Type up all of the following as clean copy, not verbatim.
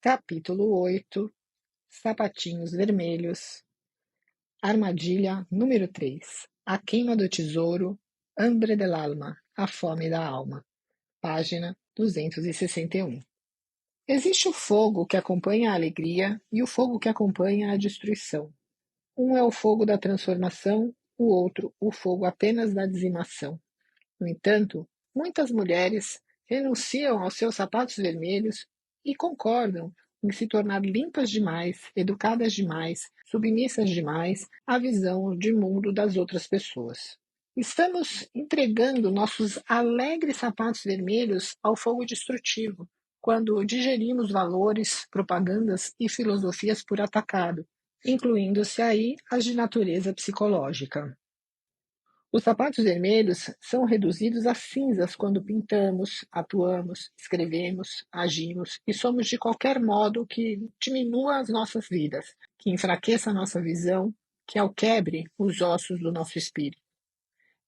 Capítulo 8. Sapatinhos Vermelhos. Armadilha número 3. A queima do tesouro. Hambre del alma. A fome da alma. Página 261. Existe o fogo que acompanha a alegria e o fogo que acompanha a destruição. Um é o fogo da transformação, o outro o fogo apenas da dizimação. No entanto, muitas mulheres renunciam aos seus sapatos vermelhos e concordam em se tornar limpas demais, educadas demais, submissas demais à visão de mundo das outras pessoas. Estamos entregando nossos alegres sapatos vermelhos ao fogo destrutivo, quando digerimos valores, propagandas e filosofias por atacado, incluindo-se aí as de natureza psicológica. Os sapatos vermelhos são reduzidos a cinzas quando pintamos, atuamos, escrevemos, agimos e somos de qualquer modo que diminua as nossas vidas, que enfraqueça a nossa visão, que alquebre os ossos do nosso espírito.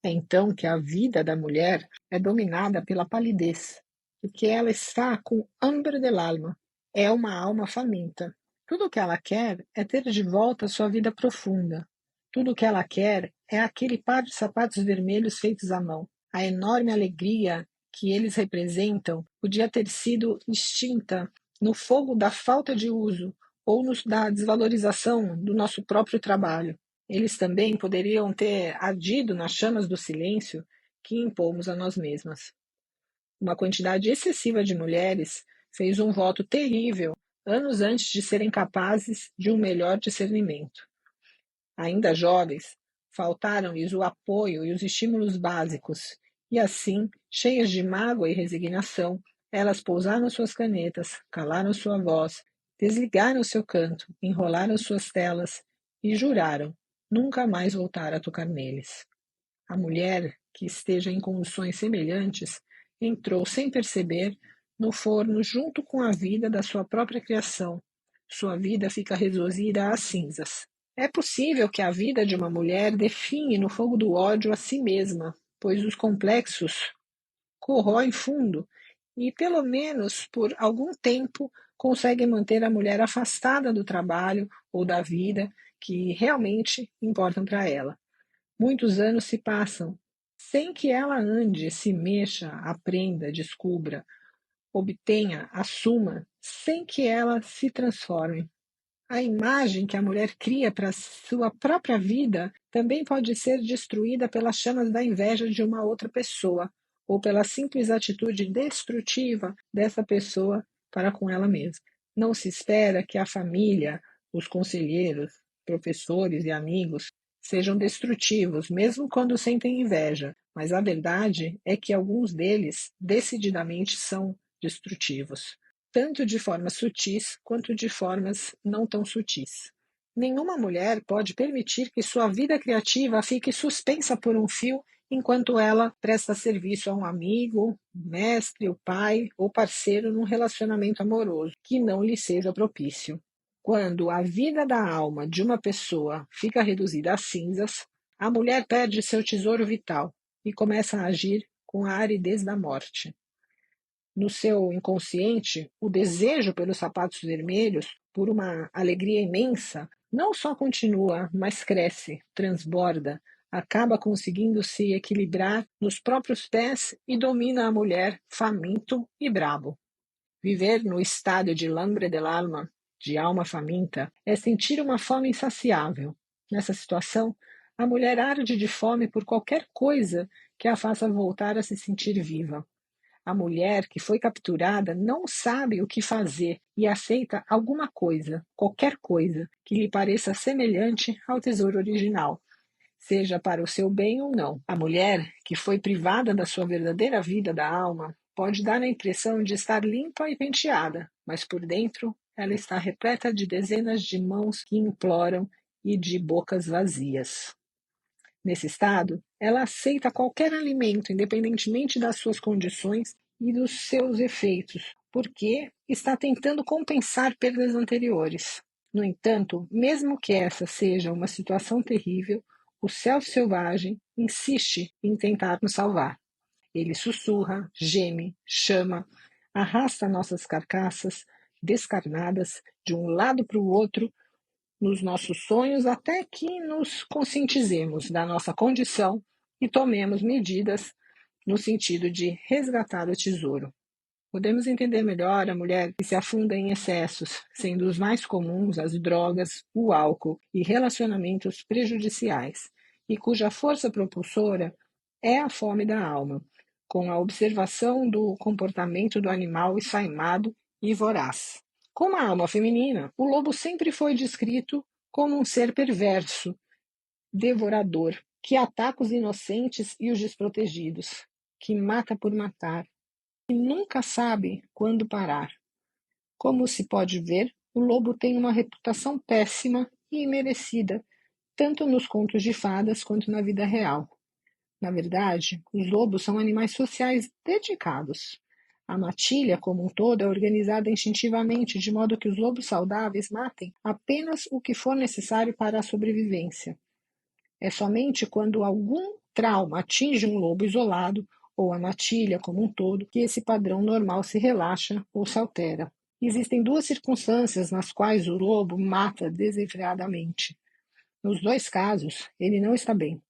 É então que a vida da mulher é dominada pela palidez, porque ela está com hambre del alma, é uma alma faminta. Tudo o que ela quer é ter de volta sua vida profunda. Tudo o que ela quer é aquele par de sapatos vermelhos feitos à mão. A enorme alegria que eles representam podia ter sido extinta no fogo da falta de uso ou da desvalorização do nosso próprio trabalho. Eles também poderiam ter ardido nas chamas do silêncio que impomos a nós mesmas. Uma quantidade excessiva de mulheres fez um voto terrível anos antes de serem capazes de um melhor discernimento. Ainda jovens, faltaram-lhes o apoio e os estímulos básicos, e assim, cheias de mágoa e resignação, elas pousaram suas canetas, calaram sua voz, desligaram seu canto, enrolaram suas telas e juraram nunca mais voltar a tocar neles. A mulher, que esteja em condições semelhantes, entrou sem perceber no forno junto com a vida da sua própria criação. Sua vida fica reduzida às cinzas. É possível que a vida de uma mulher define no fogo do ódio a si mesma, pois os complexos corroem fundo e, pelo menos por algum tempo, conseguem manter a mulher afastada do trabalho ou da vida que realmente importam para ela. Muitos anos se passam sem que ela ande, se mexa, aprenda, descubra, obtenha, assuma, sem que ela se transforme. A imagem que a mulher cria para sua própria vida também pode ser destruída pelas chamas da inveja de uma outra pessoa, ou pela simples atitude destrutiva dessa pessoa para com ela mesma. Não se espera que a família, os conselheiros, professores e amigos sejam destrutivos, mesmo quando sentem inveja, mas a verdade é que alguns deles decididamente são destrutivos, tanto de formas sutis quanto de formas não tão sutis. Nenhuma mulher pode permitir que sua vida criativa fique suspensa por um fio enquanto ela presta serviço a um amigo, mestre, o pai ou parceiro num relacionamento amoroso que não lhe seja propício. Quando a vida da alma de uma pessoa fica reduzida a cinzas, a mulher perde seu tesouro vital e começa a agir com a aridez da morte. No seu inconsciente, o desejo pelos sapatos vermelhos, por uma alegria imensa, não só continua, mas cresce, transborda, acaba conseguindo se equilibrar nos próprios pés e domina a mulher faminto e brabo. Viver no estado de hambre del alma, de alma faminta, é sentir uma fome insaciável. Nessa situação, a mulher arde de fome por qualquer coisa que a faça voltar a se sentir viva. A mulher que foi capturada não sabe o que fazer e aceita alguma coisa, qualquer coisa, que lhe pareça semelhante ao tesouro original, seja para o seu bem ou não. A mulher que foi privada da sua verdadeira vida da alma pode dar a impressão de estar limpa e penteada, mas por dentro ela está repleta de dezenas de mãos que imploram e de bocas vazias. Nesse estado, ela aceita qualquer alimento, independentemente das suas condições e dos seus efeitos, porque está tentando compensar perdas anteriores. No entanto, mesmo que essa seja uma situação terrível, o self selvagem insiste em tentar nos salvar. Ele sussurra, geme, chama, arrasta nossas carcaças descarnadas de um lado para o outro nos nossos sonhos até que nos conscientizemos da nossa condição e tomemos medidas no sentido de resgatar o tesouro. Podemos entender melhor a mulher que se afunda em excessos, sendo os mais comuns as drogas, o álcool e relacionamentos prejudiciais, e cuja força propulsora é a fome da alma, com a observação do comportamento do animal esfaimado e voraz. Como a alma feminina, o lobo sempre foi descrito como um ser perverso, devorador, que ataca os inocentes e os desprotegidos, que mata por matar, e nunca sabe quando parar. Como se pode ver, o lobo tem uma reputação péssima e imerecida, tanto nos contos de fadas quanto na vida real. Na verdade, os lobos são animais sociais dedicados. A matilha, como um todo, é organizada instintivamente, de modo que os lobos saudáveis matem apenas o que for necessário para a sobrevivência. É somente quando algum trauma atinge um lobo isolado, ou a matilha como um todo, que esse padrão normal se relaxa ou se altera. Existem duas circunstâncias nas quais o lobo mata desenfreadamente. Nos dois casos, ele não está bem.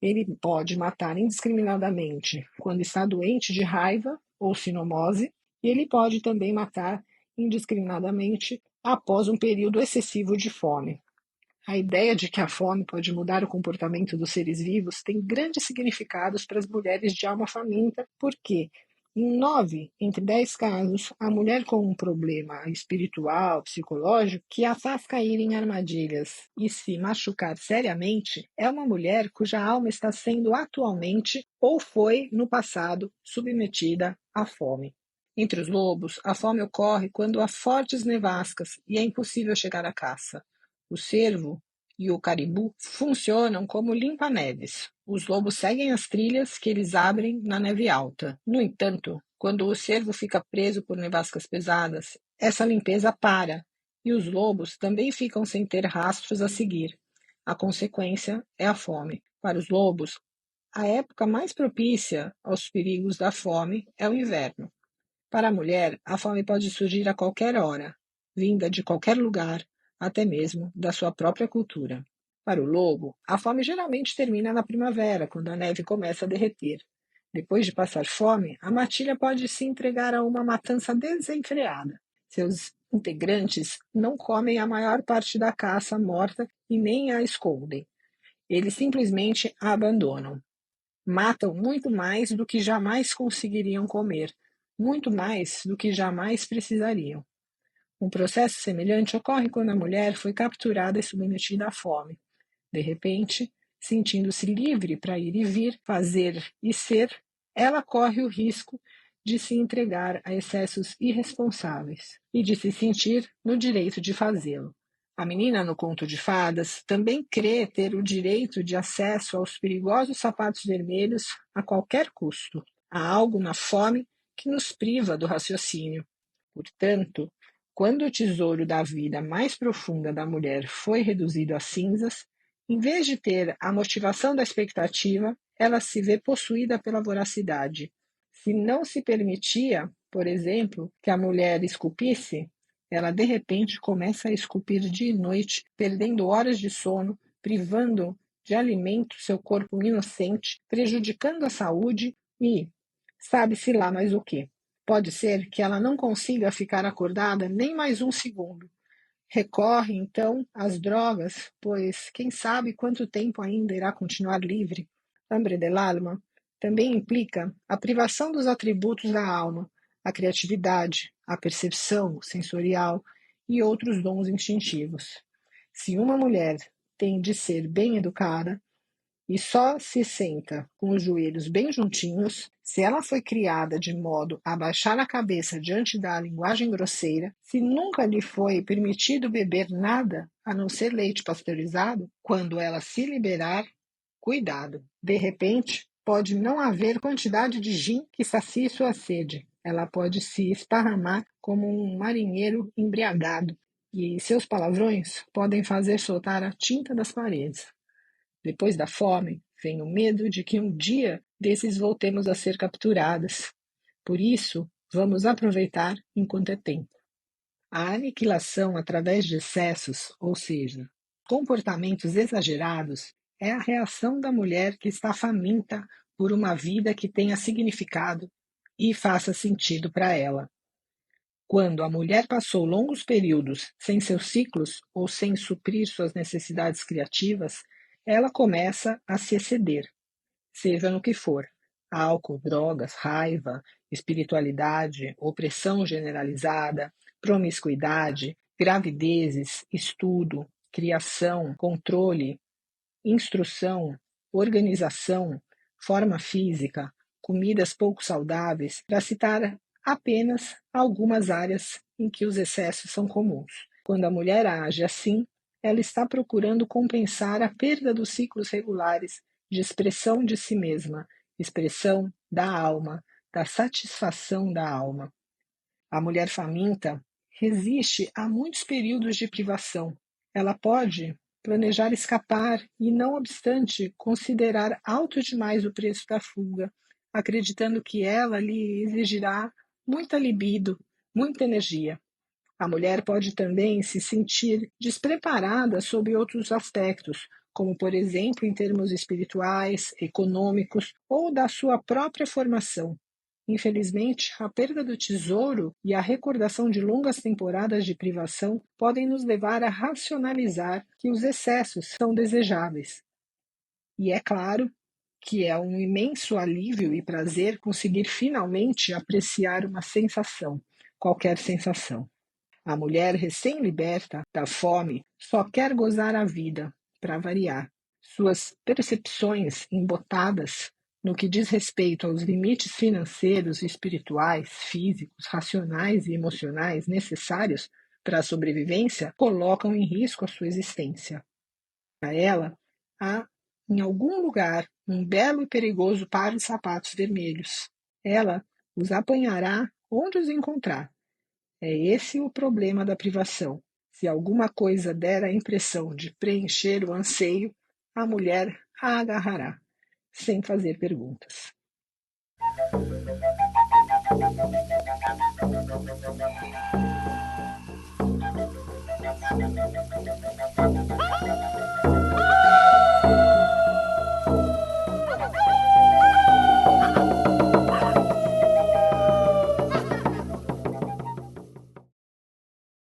Ele pode matar indiscriminadamente quando está doente de raiva ou sinomose, e ele pode também matar indiscriminadamente após um período excessivo de fome. A ideia de que a fome pode mudar o comportamento dos seres vivos tem grandes significados para as mulheres de alma faminta, porque, em 9 entre 10 casos, a mulher com um problema espiritual, psicológico, que a faz cair em armadilhas e se machucar seriamente, é uma mulher cuja alma está sendo atualmente ou foi, no passado, submetida à fome. Entre os lobos, a fome ocorre quando há fortes nevascas e é impossível chegar à caça. O cervo e o caribu funcionam como limpa-neves. Os lobos seguem as trilhas que eles abrem na neve alta. No entanto, quando o cervo fica preso por nevascas pesadas, essa limpeza para, e os lobos também ficam sem ter rastros a seguir. A consequência é a fome. Para os lobos, a época mais propícia aos perigos da fome é o inverno. Para a mulher, a fome pode surgir a qualquer hora, vinda de qualquer lugar, até mesmo da sua própria cultura. Para o lobo, a fome geralmente termina na primavera, quando a neve começa a derreter. Depois de passar fome, a matilha pode se entregar a uma matança desenfreada. Seus integrantes não comem a maior parte da caça morta e nem a escondem. Eles simplesmente a abandonam. Matam muito mais do que jamais conseguiriam comer, muito mais do que jamais precisariam. Um processo semelhante ocorre quando a mulher foi capturada e submetida à fome. De repente, sentindo-se livre para ir e vir, fazer e ser, ela corre o risco de se entregar a excessos irresponsáveis e de se sentir no direito de fazê-lo. A menina no conto de fadas também crê ter o direito de acesso aos perigosos sapatos vermelhos a qualquer custo. Há algo na fome que nos priva do raciocínio. Portanto, quando o tesouro da vida mais profunda da mulher foi reduzido a cinzas, em vez de ter a motivação da expectativa, ela se vê possuída pela voracidade. Se não se permitia, por exemplo, que a mulher esculpisse, ela de repente começa a esculpir dia e noite, perdendo horas de sono, privando de alimento seu corpo inocente, prejudicando a saúde e sabe-se lá mais o quê. Pode ser que ela não consiga ficar acordada nem mais um segundo. Recorre, então, às drogas, pois quem sabe quanto tempo ainda irá continuar livre. Hambre dell'alma também implica a privação dos atributos da alma, a criatividade, a percepção sensorial e outros dons instintivos. Se uma mulher tem de ser bem educada, e só se senta com os joelhos bem juntinhos, se ela foi criada de modo a baixar a cabeça diante da linguagem grosseira, se nunca lhe foi permitido beber nada a não ser leite pasteurizado, quando ela se liberar, cuidado. De repente, pode não haver quantidade de gin que sacie sua sede. Ela pode se esparramar como um marinheiro embriagado, e seus palavrões podem fazer soltar a tinta das paredes. Depois da fome, vem o medo de que um dia desses voltemos a ser capturadas. Por isso, vamos aproveitar enquanto é tempo. A aniquilação através de excessos, ou seja, comportamentos exagerados, é a reação da mulher que está faminta por uma vida que tenha significado e faça sentido para ela. Quando a mulher passou longos períodos sem seus ciclos ou sem suprir suas necessidades criativas, ela começa a se exceder, seja no que for: álcool, drogas, raiva, espiritualidade, opressão generalizada, promiscuidade, gravidezes, estudo, criação, controle, instrução, organização, forma física, comidas pouco saudáveis, para citar apenas algumas áreas em que os excessos são comuns. Quando a mulher age assim, ela está procurando compensar a perda dos ciclos regulares de expressão de si mesma, expressão da alma, da satisfação da alma. A mulher faminta resiste a muitos períodos de privação. Ela pode planejar escapar e, não obstante, considerar alto demais o preço da fuga, acreditando que ela lhe exigirá muita libido, muita energia. A mulher pode também se sentir despreparada sob outros aspectos, como, por exemplo, em termos espirituais, econômicos ou da sua própria formação. Infelizmente, a perda do tesouro e a recordação de longas temporadas de privação podem nos levar a racionalizar que os excessos são desejáveis. E é claro que é um imenso alívio e prazer conseguir finalmente apreciar uma sensação, qualquer sensação. A mulher recém-liberta da fome só quer gozar a vida, para variar. Suas percepções embotadas no que diz respeito aos limites financeiros, espirituais, físicos, racionais e emocionais necessários para a sobrevivência colocam em risco a sua existência. Para ela, há em algum lugar um belo e perigoso par de sapatos vermelhos. Ela os apanhará onde os encontrar. É esse o problema da privação. Se alguma coisa der a impressão de preencher o anseio, a mulher a agarrará, sem fazer perguntas.